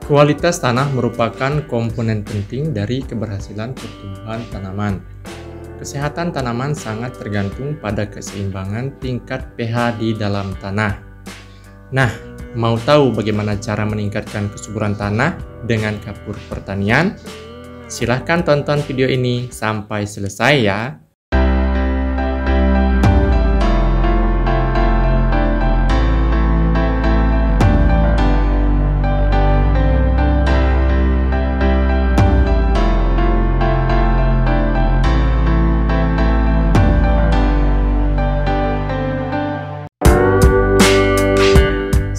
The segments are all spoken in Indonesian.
Kualitas tanah merupakan komponen penting dari keberhasilan pertumbuhan tanaman. Kesehatan tanaman sangat tergantung pada keseimbangan tingkat pH di dalam tanah. Nah, mau tahu bagaimana cara meningkatkan kesuburan tanah dengan kapur pertanian? Silahkan tonton video ini sampai selesai ya.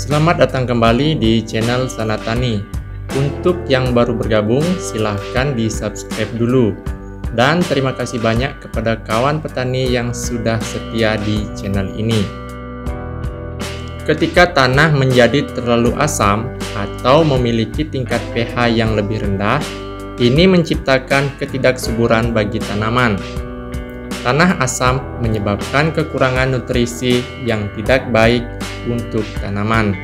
Selamat datang kembali di channel Sanatani. Untuk yang baru bergabung, silahkan di-subscribe dulu. Dan terima kasih banyak kepada kawan petani yang sudah setia di channel ini. Ketika tanah menjadi terlalu asam atau memiliki tingkat pH yang lebih rendah, ini menciptakan ketidaksuburan bagi tanaman. Tanah asam menyebabkan kekurangan nutrisi yang tidak baik untuk tanaman.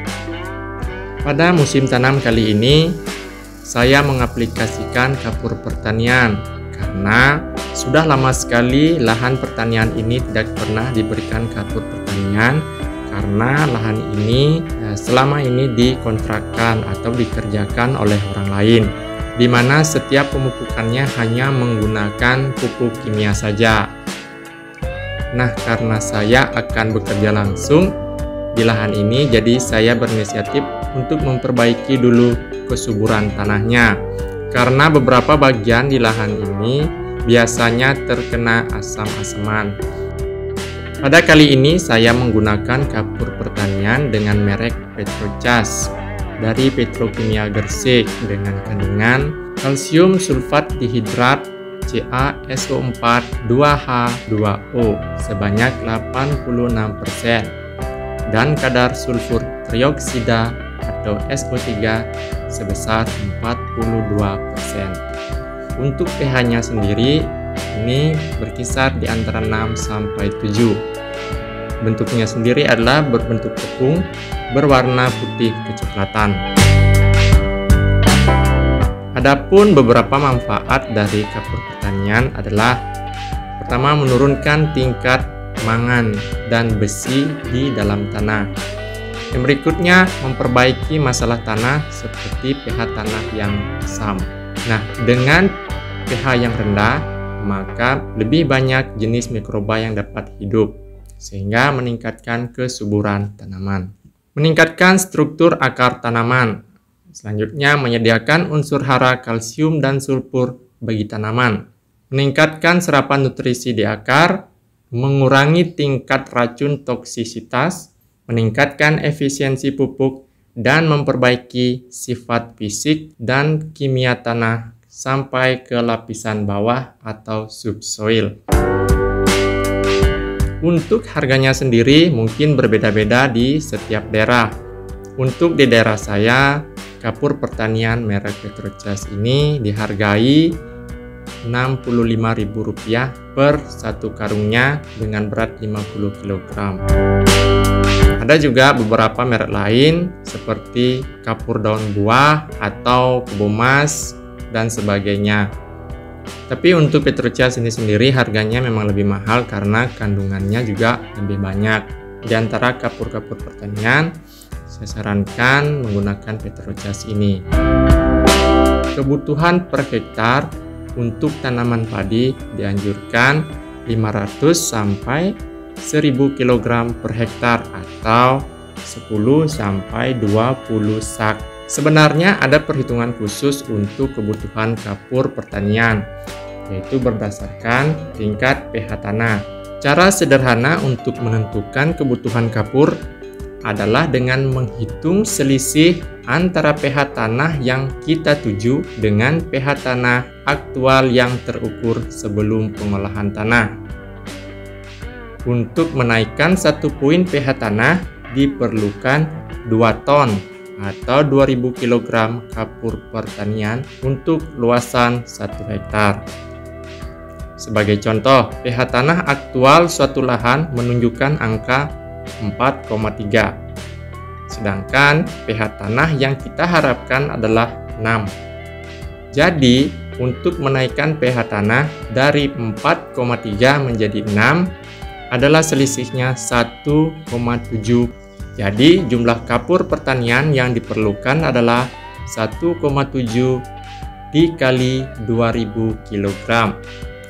Pada musim tanam kali ini, saya mengaplikasikan kapur pertanian karena sudah lama sekali lahan pertanian ini tidak pernah diberikan kapur pertanian karena lahan ini selama ini dikontrakkan atau dikerjakan oleh orang lain, di mana setiap pemupukannya hanya menggunakan pupuk kimia saja. Nah, karena saya akan bekerja langsung di lahan ini, jadi saya berinisiatif untuk memperbaiki dulu kesuburan tanahnya. Karena beberapa bagian di lahan ini biasanya terkena asam-asaman. Pada kali ini saya menggunakan kapur pertanian dengan merek Petrochas dari Petrokimia Gresik dengan kandungan kalsium sulfat dihidrat CaSO4 2H2O sebanyak 86% dan kadar sulfur trioksida atau SO3 sebesar 42%. Untuk pH-nya sendiri ini berkisar di antara 6 sampai 7. Bentuknya sendiri adalah berbentuk tepung berwarna putih kecoklatan. Adapun beberapa manfaat dari kapur pertanian adalah: pertama, menurunkan tingkat mangan dan besi di dalam tanah. Yang berikutnya, memperbaiki masalah tanah seperti pH tanah yang asam. Nah, dengan pH yang rendah, maka lebih banyak jenis mikroba yang dapat hidup, sehingga meningkatkan kesuburan tanaman. Meningkatkan struktur akar tanaman. Selanjutnya, menyediakan unsur hara kalsium dan sulfur bagi tanaman. Meningkatkan serapan nutrisi di akar, mengurangi tingkat racun toksisitas, meningkatkan efisiensi pupuk, dan memperbaiki sifat fisik dan kimia tanah sampai ke lapisan bawah atau subsoil. Untuk harganya sendiri mungkin berbeda-beda di setiap daerah. Untuk di daerah saya, kapur pertanian merek Petrochas ini dihargai Rp65.000 per satu karungnya dengan berat 50 kg. Ada juga beberapa merek lain seperti kapur daun buah atau kebomas dan sebagainya. Tapi untuk Petrochas ini sendiri harganya memang lebih mahal karena kandungannya juga lebih banyak. Di antara kapur-kapur pertanian, saya sarankan menggunakan Petrochas ini. Kebutuhan per hektar untuk tanaman padi dianjurkan 500 sampai 1000 kg per hektar atau 10 sampai 20 sak. Sebenarnya ada perhitungan khusus untuk kebutuhan kapur pertanian, yaitu berdasarkan tingkat pH tanah. Cara sederhana untuk menentukan kebutuhan kapur adalah dengan menghitung selisih antara pH tanah yang kita tuju dengan pH tanah aktual yang terukur sebelum pengolahan tanah. Untuk menaikkan 1 poin pH tanah diperlukan 2 ton atau 2000 kg kapur pertanian untuk luasan 1 hektar. Sebagai contoh, pH tanah aktual suatu lahan menunjukkan angka 4,3. sedangkan pH tanah yang kita harapkan adalah 6. Jadi, untuk menaikkan pH tanah dari 4,3 menjadi 6 adalah selisihnya 1,7. Jadi, jumlah kapur pertanian yang diperlukan adalah 1,7 dikali 2000 kg,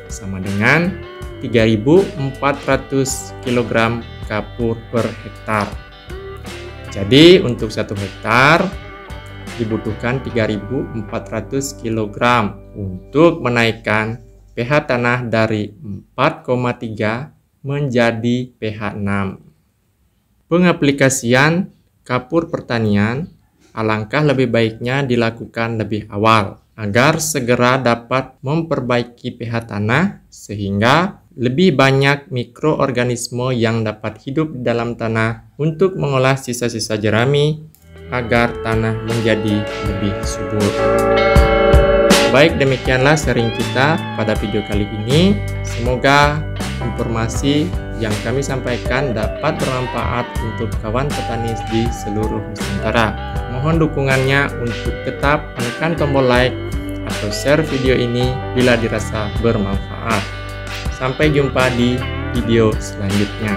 sama dengan 3.400 kg kapur per hektar. Jadi, untuk 1 hektar dibutuhkan 3.400 kg untuk menaikkan pH tanah dari 4,3 menjadi pH 6. Pengaplikasian kapur pertanian alangkah lebih baiknya dilakukan lebih awal agar segera dapat memperbaiki pH tanah sehingga lebih banyak mikroorganisme yang dapat hidup di dalam tanah untuk mengolah sisa-sisa jerami agar tanah menjadi lebih subur. Baik, demikianlah sharing kita pada video kali ini. Semoga informasi yang kami sampaikan dapat bermanfaat untuk kawan petani di seluruh Nusantara. Mohon dukungannya untuk tetap menekan tombol like atau share video ini bila dirasa bermanfaat. Sampai jumpa di video selanjutnya.